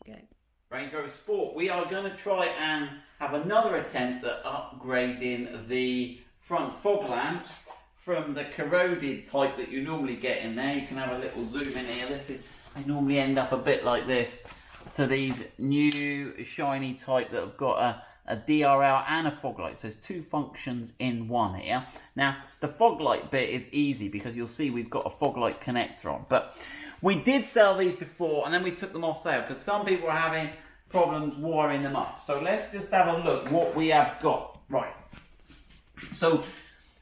Go. Range Rover Sport. We are going to try and have another attempt at upgrading the front fog lamps from the corroded type that you normally get in there. You can have a little zoom in here. They normally end up a bit like this, to these new shiny type that have got a DRL and a fog light. So there's two functions in one here. Now the fog light bit is easy because you'll see we've got a fog light connector on, but we did sell these before and then we took them off sale because some people are having problems wiring them up. So let's just have a look what we have got. Right, so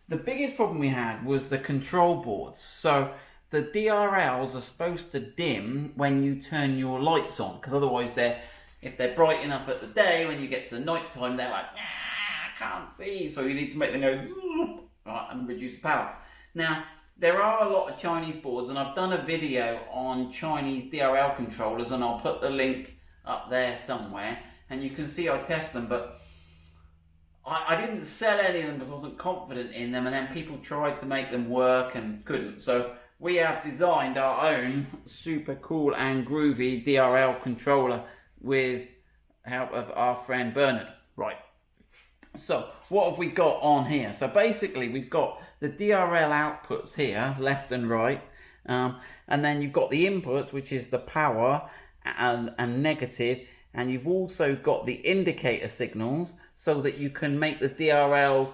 the biggest problem we had was the control boards. So the DRLs are supposed to dim when you turn your lights on, because otherwise if they're bright enough at the day, when you get to the night time, they're like, I can't see. So you need to make them go, right, and reduce the power. Now, there are a lot of Chinese boards, and I've done a video on Chinese DRL controllers, and I'll put the link up there somewhere, and you can see I test them, but I didn't sell any of them because I wasn't confident in them, and then people tried to make them work and couldn't. So we have designed our own super cool and groovy DRL controller with help of our friend Bernard. Right, so what have we got on here? So basically we've got the DRL outputs here, left and right, and then you've got the inputs, which is the power and negative, and you've also got the indicator signals so that you can make the DRLs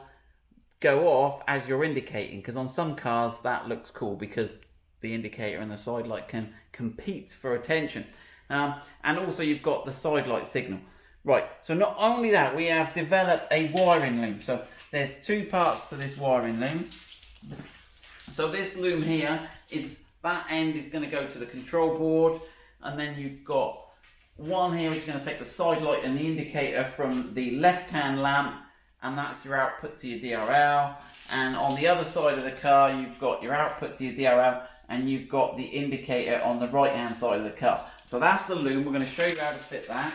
go off as you're indicating, because on some cars that looks cool because the indicator and the side light can compete for attention. And also you've got the side light signal. Right, so not only that, we have developed a wiring loom. So there's two parts to this wiring loom. So this loom here, that end is going to go to the control board, and then you've got one here which is going to take the side light and the indicator from the left hand lamp, and that's your output to your DRL. And on the other side of the car you've got your output to your DRL, and you've got the indicator on the right hand side of the car. So that's the loom. We're going to show you how to fit that.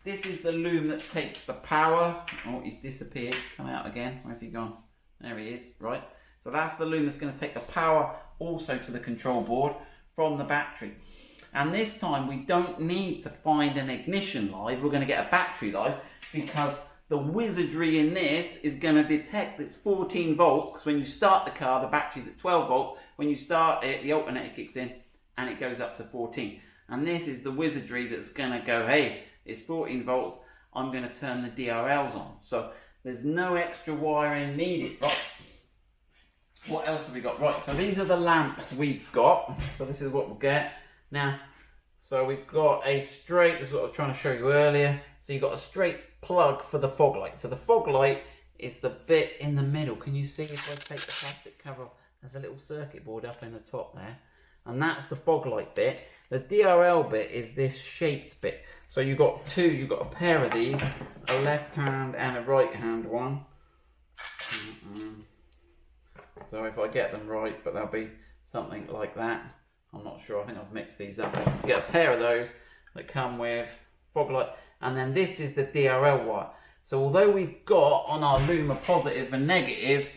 This is the loom that takes the power. Oh, he's disappeared. Come out again. Where's he gone? There he is. Right. So that's the loom that's going to take the power also to the control board from the battery. And this time we don't need to find an ignition live. We're going to get a battery live, because the wizardry in this is going to detect it's 14 volts. Because when you start the car, the battery's at 12 volts. When you start it, the alternator kicks in and it goes up to 14. And this is the wizardry that's going to go, hey, it's 14 volts. I'm going to turn the DRLs on. So there's no extra wiring needed. Right. What else have we got? Right, so these are the lamps we've got. So this is what we'll get. Now, so we've got a straight, this is what I was trying to show you earlier. So you've got a straight plug for the fog light. So the fog light is the bit in the middle. Can you see if I take the plastic cover off? There's a little circuit board up in the top there. And that's the fog light bit. The DRL bit is this shaped bit. So you've got a pair of these, a left hand and a right hand one. So if I get them right, but they'll be something like that. I'm not sure, I think I've mixed these up. You get a pair of those that come with fog light, and then this is the DRL wire. So although we've got on our loom a positive and negative,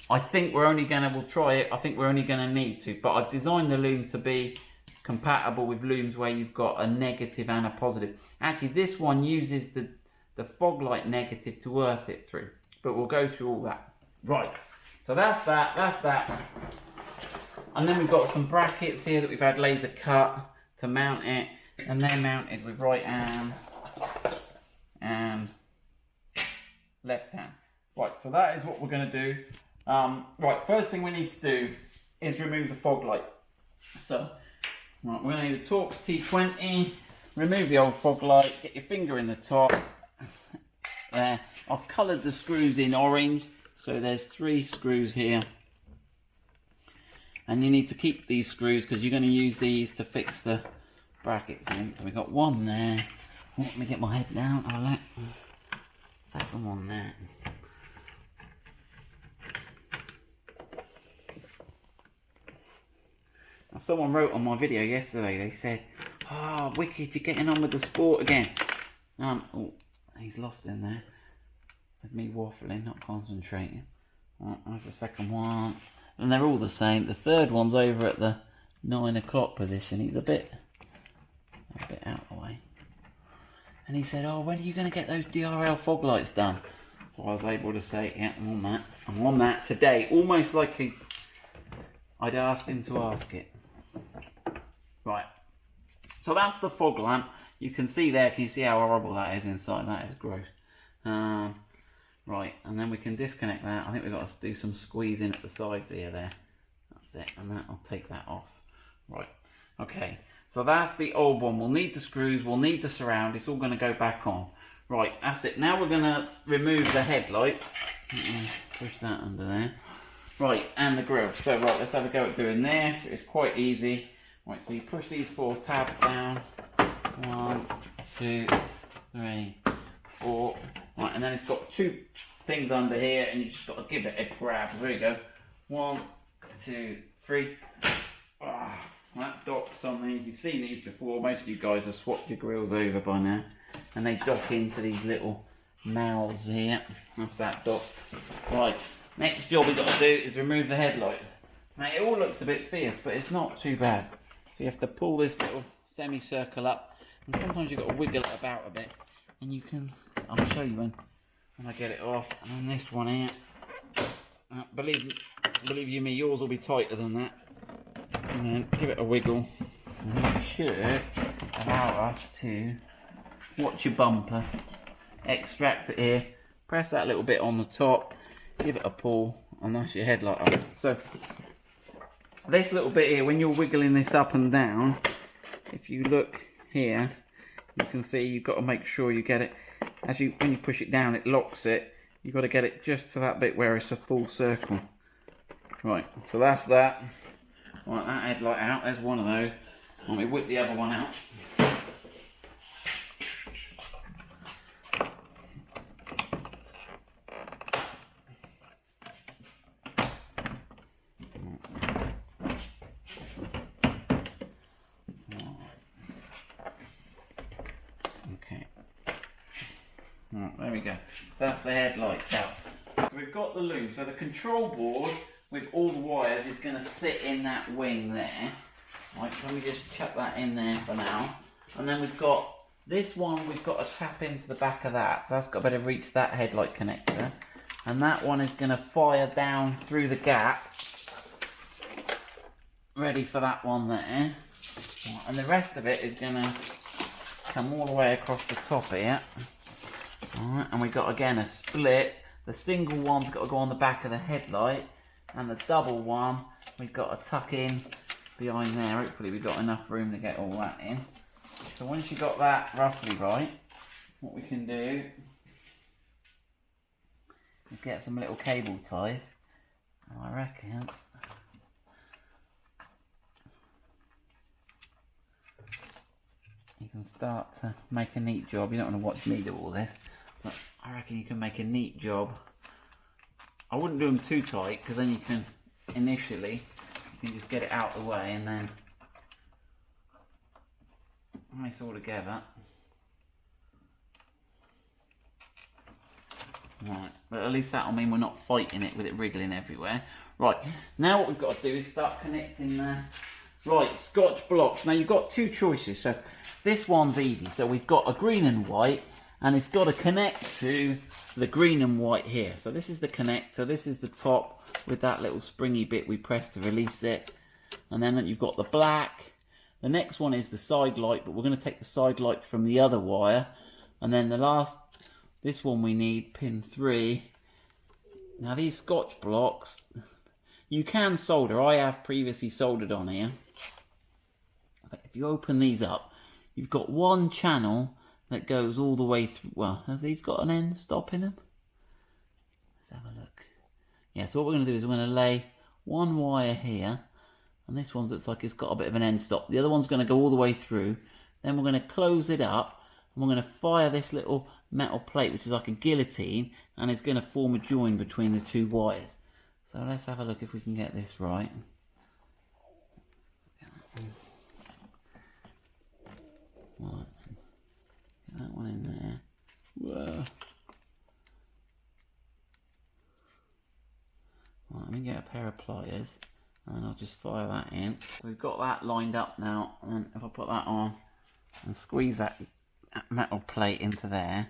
I think we're only going to, we'll try it, I think we're only going to need to, but I've designed the loom to be compatible with looms where you've got a negative and a positive. Actually, this one uses the fog light negative to earth it through, but we'll go through all that. Right, so that's that. And then we've got some brackets here that we've had laser cut to mount it, and they're mounted with right hand and left hand. Right, so that is what we're going to do. Right, first thing we need to do is remove the fog light. So, right, we're going to need a Torx T20, remove the old fog light, get your finger in the top. There, I've coloured the screws in orange, so there's 3 screws here. And you need to keep these screws because you're going to use these to fix the brackets in. So we've got one there. Oh, let me get my head down. I'll let second one there. Now, someone wrote on my video yesterday, they said, oh, wicked, you're getting on with the sport again. Oh, he's lost in there. With me waffling, not concentrating. Oh, that's the second one. And they're all the same. The third one's over at the 9 o'clock position. He's a bit out of the way. And he said, oh, when are you going to get those DRL fog lights done? So I was able to say, yeah, I'm on that. I'm on that today. Almost like I'd asked him to ask it. Right. So that's the fog lamp. You can see there, can you see how horrible that is inside? That is gross. Right, and then we can disconnect that. I think we've got to do some squeezing at the sides here there. That's it, and that'll take that off. Right, okay. So that's the old one. We'll need the screws, we'll need the surround. It's all going to go back on. Right, that's it. Now we're going to remove the headlights. Push that under there. Right, and the grill. So right, let's have a go at doing this. It's quite easy. Right, so you push these 4 tabs down. 1, 2, 3, 4. Right, and then it's got 2 things under here, and you just got to give it a grab. There you go. 1, 2, 3. That docks on these. You've seen these before. Most of you guys have swapped your grills over by now, and they dock into these little mouths here. That's that dock. Right. Next job we've got to do is remove the headlights. Now it all looks a bit fierce, but it's not too bad. So you have to pull this little semicircle up, and sometimes you've got to wiggle it about a bit, and you can, I'll show you when I get it off. And then this one here, believe you me, yours will be tighter than that. And then give it a wiggle, and it should allow us to watch your bumper, extract it here, press that little bit on the top, give it a pull, and that's your headlight on. So this little bit here, when you're wiggling this up and down, if you look here, you can see you've got to make sure you get it, when you push it down it locks it. You've got to get it just to that bit where it's a full circle. Right, so that's that. Right, that headlight out, there's one of those. Let me whip the other one out. Okay. Right, there we go. So that's the headlights out. So we've got the loom. So the control board with all the wires is going to sit in that wing there. Right, so let me just chuck that in there for now. And then we've got this one, we've got to tap into the back of that. So that's got to better reach that headlight connector. And that one is going to fire down through the gap. Ready for that one there. Right, and the rest of it is going to come all the way across the top here. Alright, and we've got again a split. The single one's got to go on the back of the headlight. And the double one, we've got to tuck in behind there. Hopefully we've got enough room to get all that in. So once you've got that roughly right, what we can do is get some little cable ties. And I reckon you can start to make a neat job. You don't want to watch me do all this, but I reckon you can make a neat job. I wouldn't do them too tight, because then you can initially just get it out of the way and then nice all together. Right, but at least that'll mean we're not fighting it with it wriggling everywhere. Right, now what we've got to do is start connecting the Scotch blocks. Now you've got 2 choices. So this one's easy. So we've got a green and white, and it's got to connect to the green and white here. So this is the connector, this is the top with that little springy bit we press to release it. And then you've got the black. The next one is the side light, but we're going to take the side light from the other wire. And then this one we need, pin 3. Now these Scotch blocks, you can solder. I have previously soldered on here. But if you open these up, you've got one channel that goes all the way through. Well, have these got an end stop in them? Let's have a look. Yeah, so what we're going to do is we're going to lay one wire here, and this one looks like it's got a bit of an end stop. The other one's going to go all the way through. Then we're going to close it up, and we're going to fire this little metal plate, which is like a guillotine, and it's going to form a join between the 2 wires. So let's have a look if we can get this right. Right. That one in there. Whoa. Right, let me get a pair of pliers and I'll just fire that in. So we've got that lined up now, and then if I put that on and squeeze that that metal plate into there,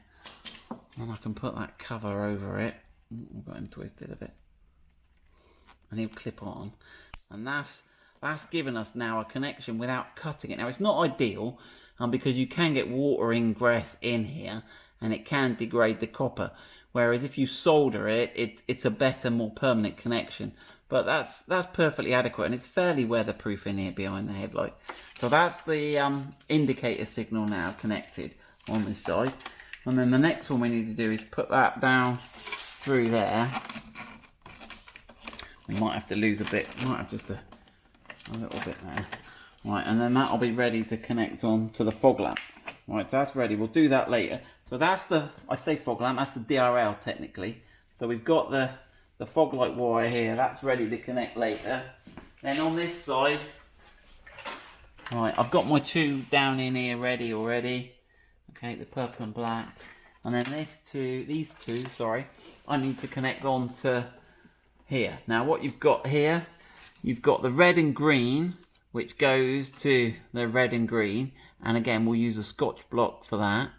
and I can put that cover over it. I've got him twisted a bit, and he'll clip on, and that's given us now a connection without cutting it. Now it's not ideal, because you can get water ingress in here, and it can degrade the copper. Whereas if you solder it, it's a better, more permanent connection. But that's perfectly adequate, and it's fairly weatherproof in here behind the headlight. So that's the indicator signal now connected on this side. And then the next one we need to do is put that down through there. We might have to lose a bit, might have just a little bit there. Right, and then that'll be ready to connect on to the fog lamp. Right, so that's ready. We'll do that later. So that's I say fog lamp, that's the DRL technically. So we've got the fog light wire here, that's ready to connect later. Then on this side, right, I've got my two down in here ready already. Okay, the purple and black. And then these two, sorry, I need to connect on to here. Now what you've got here, you've got the red and green, which goes to the red and green. And again, we'll use a Scotch block for that.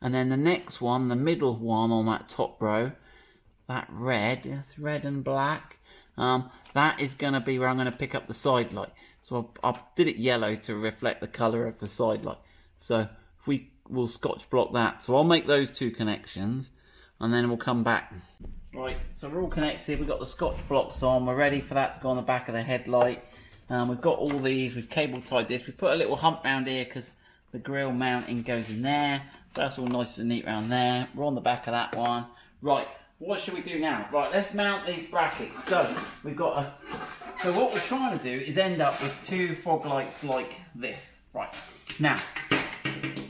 And then the next one, the middle one on that top row, that red, that's red and black, that is going to be where I'm going to pick up the side light. So I did it yellow to reflect the colour of the side light. So if we'll Scotch block that. So I'll make those two connections, and then we'll come back. Right, so we're all connected. We've got the Scotch blocks on. We're ready for that to go on the back of the headlight. We've got all these. We've cable tied this. We put a little hump round here because the grille mounting goes in there. So that's all nice and neat around there. We're on the back of that one. Right, what should we do now? Right, let's mount these brackets. So we've got so what we're trying to do is end up with two fog lights like this. Right, now,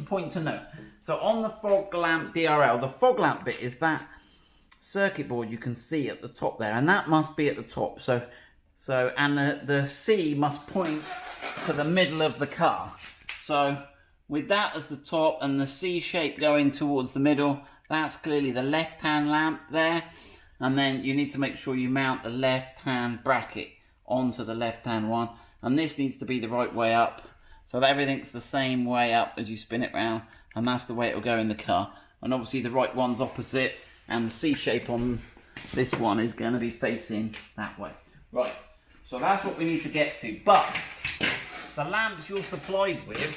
point to note. So on the fog lamp DRL, the fog lamp bit is that circuit board you can see at the top there, and that must be at the top. So and the C must point to the middle of the car. So with that as the top and the C shape going towards the middle, that's clearly the left-hand lamp there. And then you need to make sure you mount the left-hand bracket onto the left-hand one. And this needs to be the right way up, so that everything's the same way up as you spin it round. And that's the way it'll go in the car. And obviously the right one's opposite, and the C shape on this one is going to be facing that way. Right, so that's what we need to get to. But the lamps you're supplied with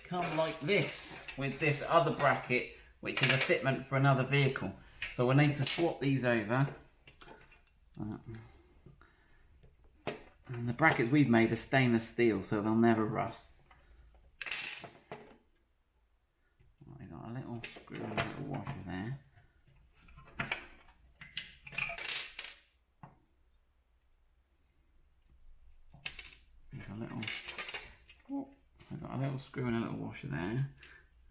come like this, with this other bracket, which is a fitment for another vehicle. So we need to swap these over. And the brackets we've made are stainless steel, so they'll never rust. We got a little screw and a little washer there. I've got a little screw and a little washer there,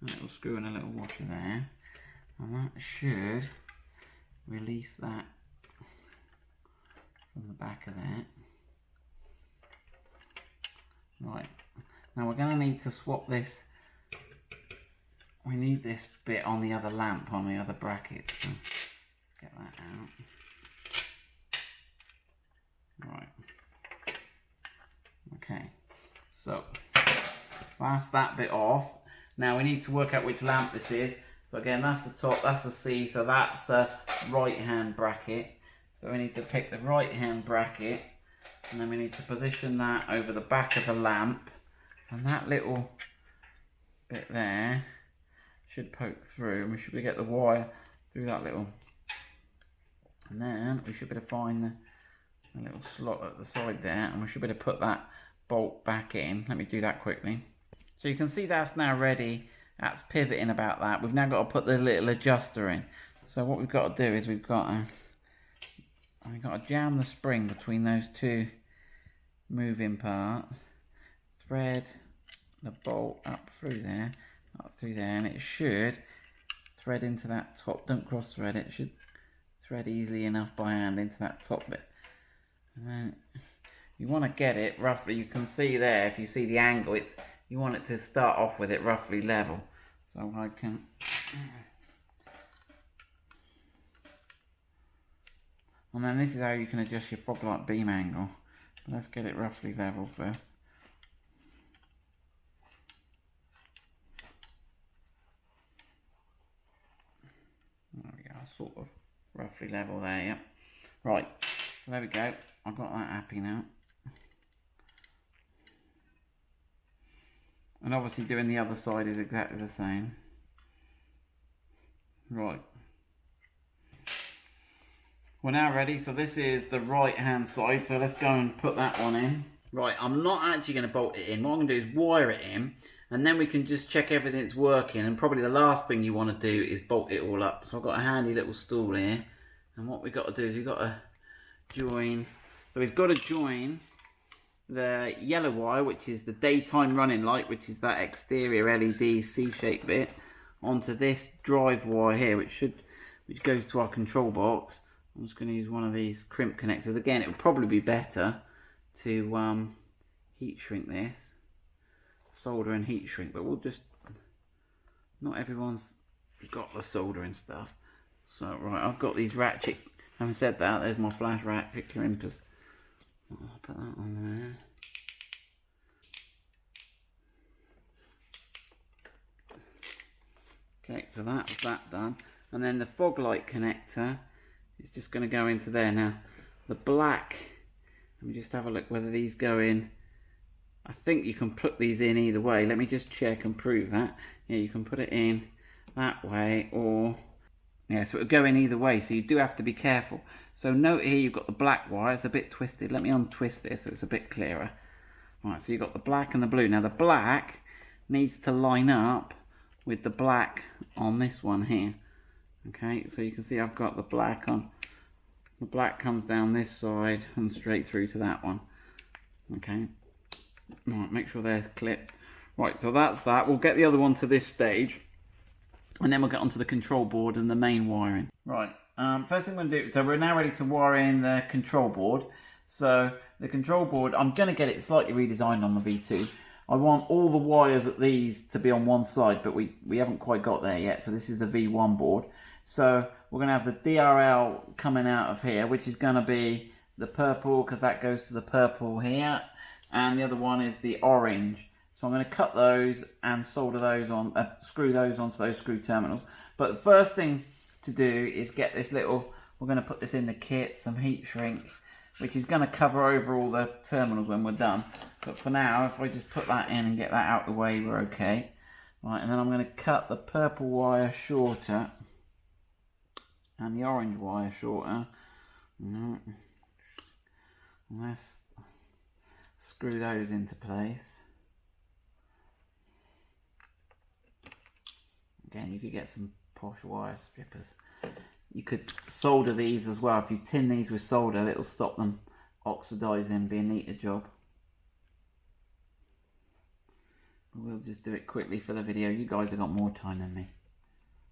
a little screw and a little washer there, and that should release that from the back of that. Right, now we're going to need to swap this. We need this bit on the other lamp, on the other bracket, so let's get that out. Right, okay, so that's that bit off. Now we need to work out which lamp this is. So again, that's the top, that's the C, so that's a right hand bracket. So we need to pick the right hand bracket, and then we need to position that over the back of the lamp, and that little bit there should poke through, and we should be able to get the wire through that little, and then we should be able to find the little slot at the side there, and we should be able to put that bolt back in. Let me do that quickly. So you can see that's now ready. That's pivoting about that. We've now got to put the little adjuster in. So what we've got to do is we've got to jam the spring between those two moving parts, thread the bolt up through there, and it should thread into that top. Don't cross thread it. Should thread easily enough by hand into that top bit. And then you want to get it roughly. You can see there, if you see the angle, you want it to start off with it roughly level. So I can. And then this is how you can adjust your fog light beam angle. Let's get it roughly level first. sort of roughly level there, yeah. Right, so there we go. I've got that happy now. And obviously doing the other side is exactly the same. Right. We're now ready, so this is the right hand side, so let's go and put that one in. Right, I'm not actually going to bolt it in. What I'm going to do is wire it in, and then we can just check everything's working, and probably the last thing you want to do is bolt it all up. So I've got a handy little stool here, and what we've got to do is we've got to join, so we've got to join the yellow wire, which is the daytime running light, which is that exterior LED C-shaped bit, onto this drive wire here, which goes to our control box. I'm just going to use one of these crimp connectors. Again, it would probably be better to heat shrink this, solder and heat shrink, but we'll just, not everyone's got the soldering stuff. So right, I've got these ratchet, having said that, there's my flash ratchet crimpers. I'll put that on there. Okay, so that's that done. And then the fog light connector, it's just going to go into there. Now, the black, let me just have a look whether these go in. I think you can put these in either way. Let me just check and prove that. Yeah, you can put it in that way, or, yeah, so it'll go in either way, so you do have to be careful. So note here, you've got the black wire, it's a bit twisted. Let me untwist this so it's a bit clearer. Right, so you've got the black and the blue. Now the black needs to line up with the black on this one here. Okay, so you can see I've got the black on. The black comes down this side and straight through to that one. Okay, right, make sure they're clipped. Right, so that's that. We'll get the other one to this stage, and then we'll get onto the control board and the main wiring. Right, first thing we're going to do, so we're now ready to wire in the control board. So the control board, I'm going to get it slightly redesigned on the V2. I want all the wires at these to be on one side, but we haven't quite got there yet. So this is the V1 board. So we're going to have the DRL coming out of here, which is going to be the purple, because that goes to the purple here. And the other one is the orange. So I'm going to cut those and solder those on, screw those onto those screw terminals. But the first thing to do is get this little, we're going to put this in the kit, some heat shrink, which is going to cover over all the terminals when we're done. But for now, if I just put that in and get that out of the way, we're okay. Right, and then I'm going to cut the purple wire shorter and the orange wire shorter. Let's screw those into place. Again, you could get some posh wire strippers. You could solder these as well. If you tin these with solder, it'll stop them oxidizing, be a neater job. We'll just do it quickly for the video. You guys have got more time than me.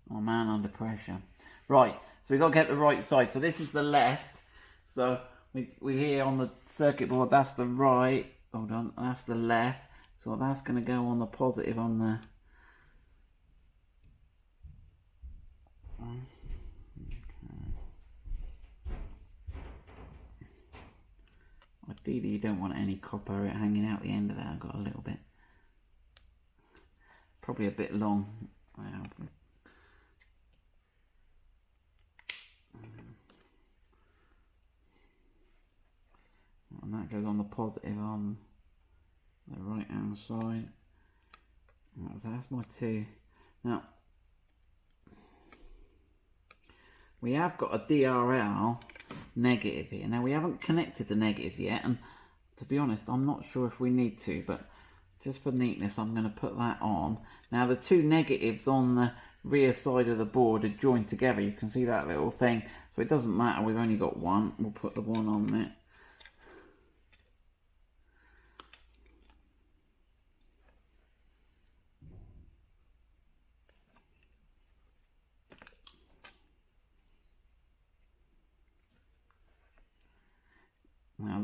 Oh man, under pressure. Right, so we've got to get the right side. So this is the left. So we're here on the circuit board, that's the right. Hold on, that's the left. So that's going to go on the positive on the... Ideally, you don't want any copper hanging out the end of that. I've got a little bit, probably a bit long. And that goes on the positive on the right hand side. So that's my two. Now, we have got a DRL negative here. Now we haven't connected the negatives yet, and to be honest, I'm not sure if we need to, but just for neatness, I'm going to put that on. Now the two negatives on the rear side of the board are joined together. You can see that little thing, so it doesn't matter, we've only got one. We'll put the one on there. Now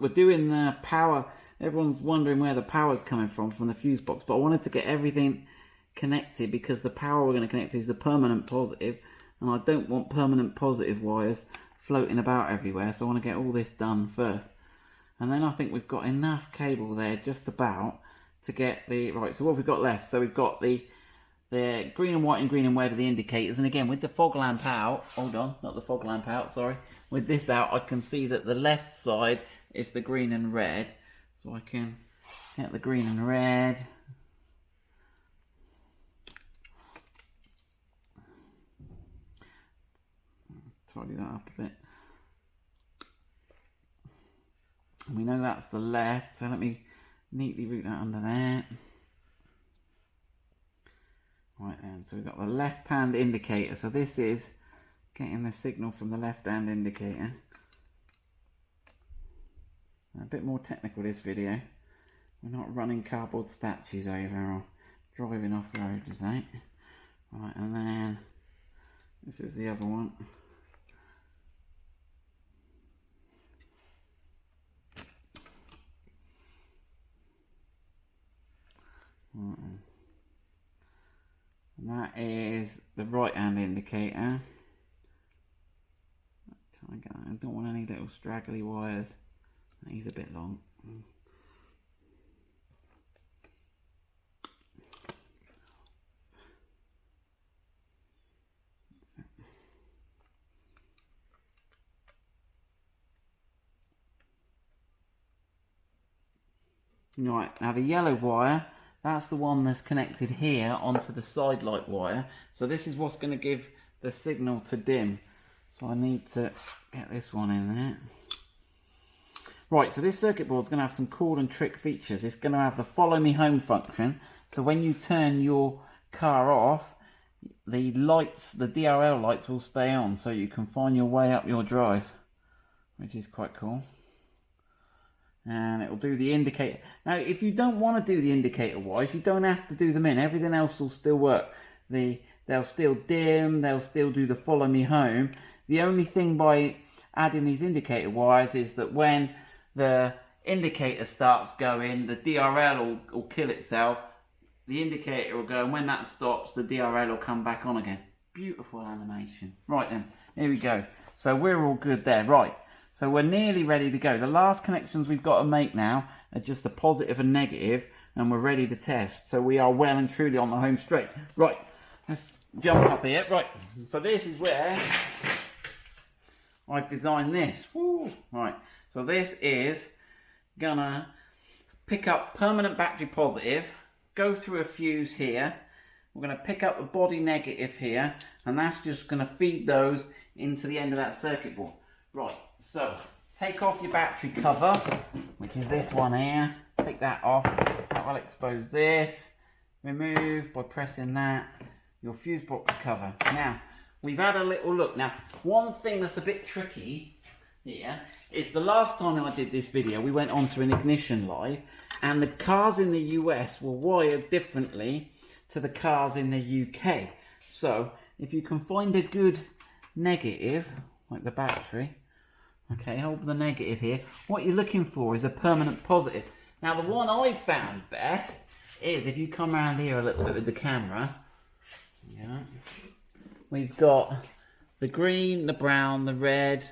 we're doing the power. Everyone's wondering where the power's coming from the fuse box, but I wanted to get everything connected because the power we're going to connect to is a permanent positive, and I don't want permanent positive wires floating about everywhere, so I want to get all this done first. And then I think we've got enough cable there just about to get the, right, so what have we got left? So we've got the the green and white and green and red are the indicators. And again, with the fog lamp out, hold on, not the fog lamp out, sorry. With this out, I can see that the left side is the green and red. So I can get the green and red. Tidy that up a bit. And we know that's the left, so let me neatly route that under there. Right then, so we've got the left hand indicator. So this is getting the signal from the left hand indicator. A bit more technical this video. We're not running cardboard statues over or driving off road, is that? Right, and then this is the other one. And that is the right hand indicator. I don't want any little straggly wires. He's a bit long. Right, now the yellow wire, that's the one that's connected here onto the side light wire. So this is what's going to give the signal to dim. So I need to get this one in there. Right, so this circuit board is going to have some cool and trick features. It's going to have the follow me home function. So when you turn your car off, the lights, the DRL lights will stay on so you can find your way up your drive, which is quite cool. And it will do the indicator. Now, if you don't want to do the indicator wires, you don't have to do them in. Everything else will still work. They'll still dim, they'll still do the follow me home. The only thing by adding these indicator wires is that when the indicator starts going, the DRL will kill itself, the indicator will go, and when that stops, the DRL will come back on again. Beautiful animation. Right then, here we go. So we're all good there. Right, so we're nearly ready to go. The last connections we've got to make now are just the positive and negative, and we're ready to test. So we are well and truly on the home straight. Right, let's jump up here. Right, so this is where I've designed this. Woo. Right, so this is gonna pick up permanent battery positive, go through a fuse here. We're gonna pick up the body negative here, and that's just gonna feed those into the end of that circuit board. Right, so take off your battery cover, which is this one here. Take that off. That will expose this. Remove by pressing that your fuse box cover. Now, we've had a little look. Now, one thing that's a bit tricky here is the last time I did this video, we went onto an ignition live, and the cars in the US were wired differently to the cars in the UK. So, if you can find a good negative, like the battery, okay, hold the negative here. What you're looking for is a permanent positive. Now, the one I found best is if you come around here a little bit with the camera. Yeah. We've got the green, the brown, the red,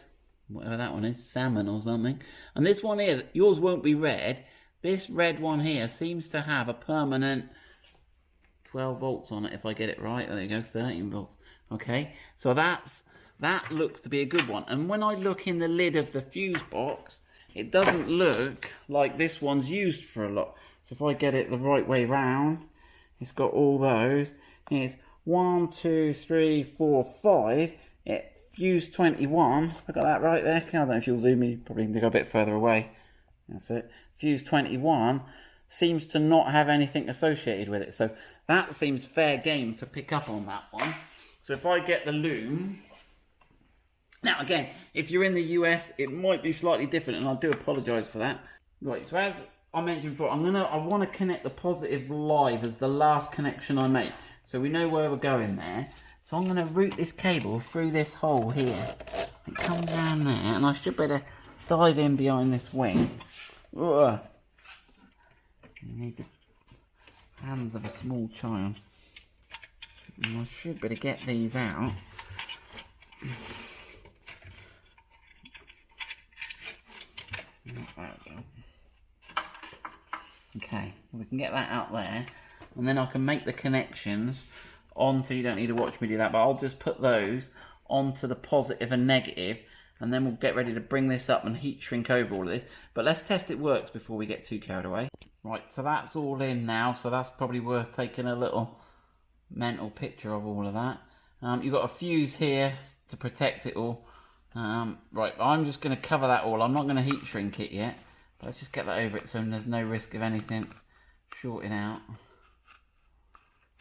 whatever that one is, salmon or something. And this one here, yours won't be red. This red one here seems to have a permanent 12 volts on it, if I get it right. There you go, 13 volts. Okay, so that looks to be a good one. And when I look in the lid of the fuse box, it doesn't look like this one's used for a lot. So if I get it the right way round, it's got all those. Here's 1, 2, 3, 4, 5. It fuse 21. I got that right there. I don't know if you'll zoom in. Probably need to go a bit further away. That's it. Fuse 21 seems to not have anything associated with it. So that seems fair game to pick up on that one. So if I get the loom. Now again, if you're in the US, it might be slightly different, and I do apologise for that. Right, so as I mentioned before, I want to connect the positive live as the last connection I make. So we know where we're going there. So I'm going to route this cable through this hole here. It comes down there, and I should better dive in behind this wing. Ugh. You need the hands of a small child. And I should better get these out. There we go. Okay, we can get that out there. and then I can make the connections onto, you don't need to watch me do that, but I'll just put those onto the positive and negative, and then we'll get ready to bring this up and heat shrink over all of this. But let's test it works before we get too carried away. Right, so that's all in now, so that's probably worth taking a little mental picture of all of that. You've got a fuse here to protect it all. Right, I'm just going to cover that all. I'm not going to heat shrink it yet, but let's just get that over it so there's no risk of anything shorting out.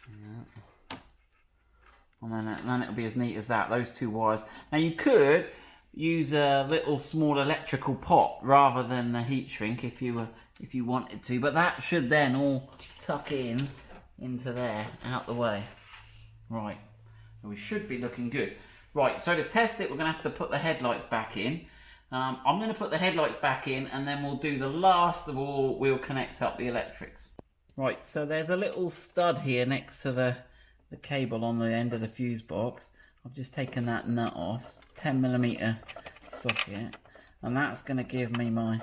Yeah. And then it'll be as neat as that, those two wires. Now you could use a little small electrical pot rather than the heat shrink if you wanted to, but that should then all tuck into there, out the way. Right, we should be looking good. Right, so to test it, we're going to have to put the headlights back in. I'm going to put the headlights back in, and then we'll do the last of all, we'll connect up the electrics. Right, so there's a little stud here next to the cable on the end of the fuse box. I've just taken that nut off. It's a 10mm socket, and that's going to give me my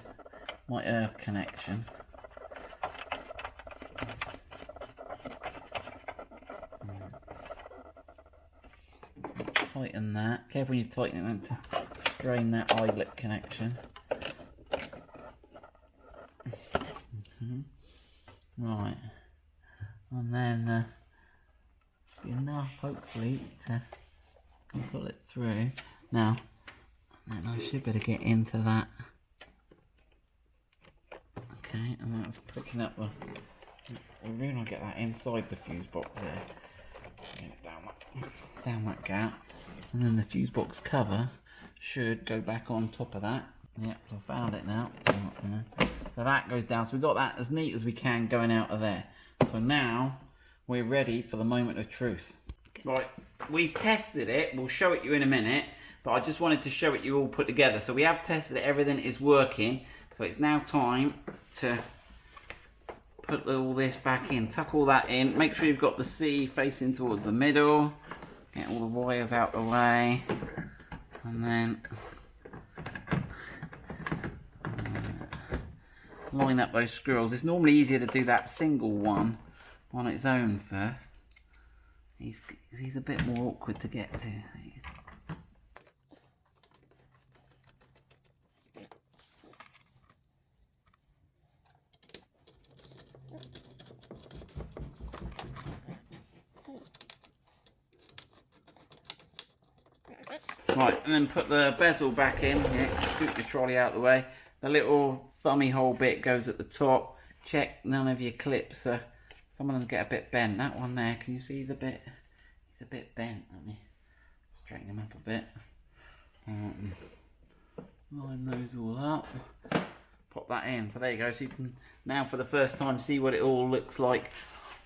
earth connection. Tighten that. Careful when you tighten it to strain that eyelet connection. Right, and then enough hopefully to pull it through. Now, then I should better get into that. Okay, and that's picking up the. We're really gonna get that inside the fuse box there. Get it down that gap, and then the fuse box cover should go back on top of that. Yep, I found it now. So that goes down. So we've got that as neat as we can going out of there. So now we're ready for the moment of truth. Right, we've tested it. We'll show it you in a minute, but I just wanted to show it you all put together. So we have tested it. Everything is working. So it's now time to put all this back in. Tuck all that in. Make sure you've got the C facing towards the middle. Get all the wires out the way. And then line up those screws. It's normally easier to do that single one on its own first. He's a bit more awkward to get to. Right, and then put the bezel back in. Yeah, scoot the trolley out of the way. The little thummy hole bit goes at the top. Check none of your clips. Some of them get a bit bent. That one there, can you see he's a bit bent? Let me straighten him up a bit. Line those all up. Pop that in. So there you go. So you can now for the first time see what it all looks like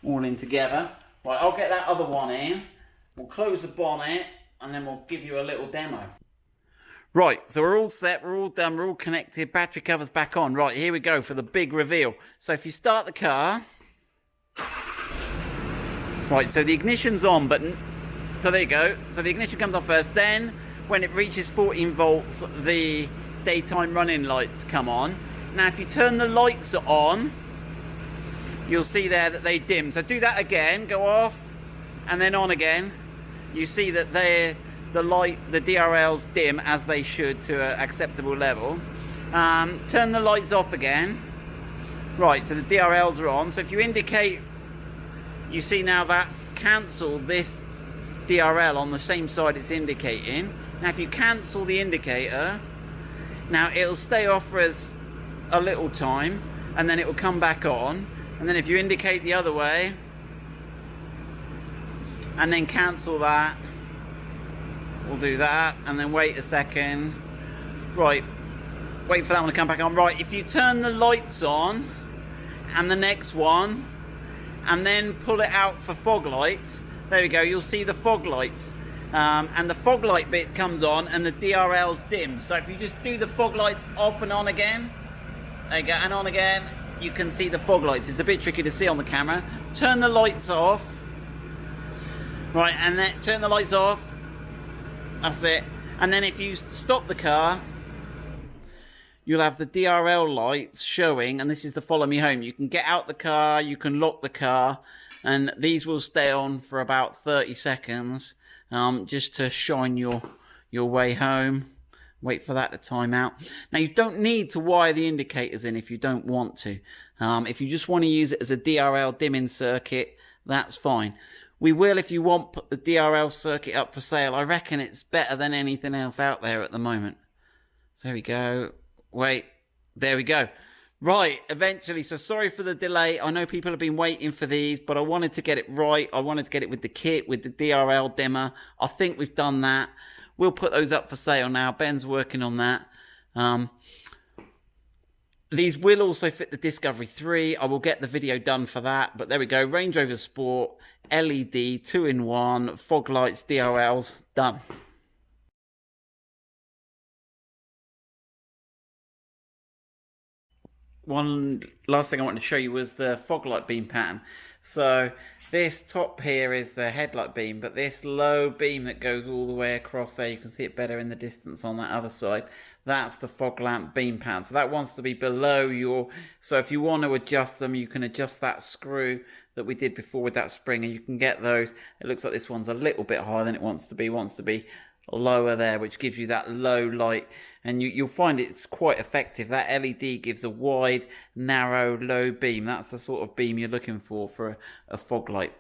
all in together. Right, I'll get that other one in. We'll close the bonnet and then we'll give you a little demo. Right, so we're all set, we're all done, we're all connected, battery cover's back on. Right, here we go for the big reveal. So if you start the car, right, so the ignition's on, but, so there you go. So the ignition comes on first, then when it reaches 14 volts, the daytime running lights come on. Now if you turn the lights on, you'll see there that they dim. So do that again, go off, and then on again. You see that the DRLs dim as they should to an acceptable level. Turn the lights off again. Right, so the DRLs are on. So if you indicate, you see now that's cancelled this DRL on the same side it's indicating. Now if you cancel the indicator, now it'll stay off for a little time and then it will come back on. And then if you indicate the other way and then cancel that, we'll do that and then wait a second. Right, wait for that one to come back on. Right, if you turn the lights on and the next one and then pull it out for fog lights, there we go, you'll see the fog lights. And the fog light bit comes on and the DRL's dim. So if you just do the fog lights off and on again, there you go, and on again, you can see the fog lights. It's a bit tricky to see on the camera. Turn the lights off. Right, and then turn the lights off. That's it. And then if you stop the car, you'll have the DRL lights showing, and this is the follow me home. You can get out the car, you can lock the car, and these will stay on for about 30 seconds, just to shine your way home. Wait for that to time out. Now, you don't need to wire the indicators in if you don't want to. If you just want to use it as a DRL dimming circuit, that's fine. We will, if you want, put the DRL circuit up for sale. I reckon it's better than anything else out there at the moment. So there we go. Wait, there we go. Right, eventually. So sorry for the delay. I know people have been waiting for these, but I wanted to get it right. I wanted to get it with the kit, with the DRL dimmer. I think we've done that. We'll put those up for sale now. Ben's working on that. These will also fit the Discovery 3. I will get the video done for that. But there we go. Range Rover Sport, LED, 2-in-1, fog lights, DRLs, done. One last thing I wanted to show you was the fog light beam pattern. So this top here is the headlight beam, but this low beam that goes all the way across there, you can see it better in the distance on that other side. That's the fog lamp beam pattern. So that wants to be below your, so if you want to adjust them, you can adjust that screw that we did before with that spring, and you can get those. It looks like this one's a little bit higher than it wants to be lower there, which gives you that low light, and you'll find it's quite effective. That LED gives a wide, narrow, low beam. That's the sort of beam you're looking for a fog light.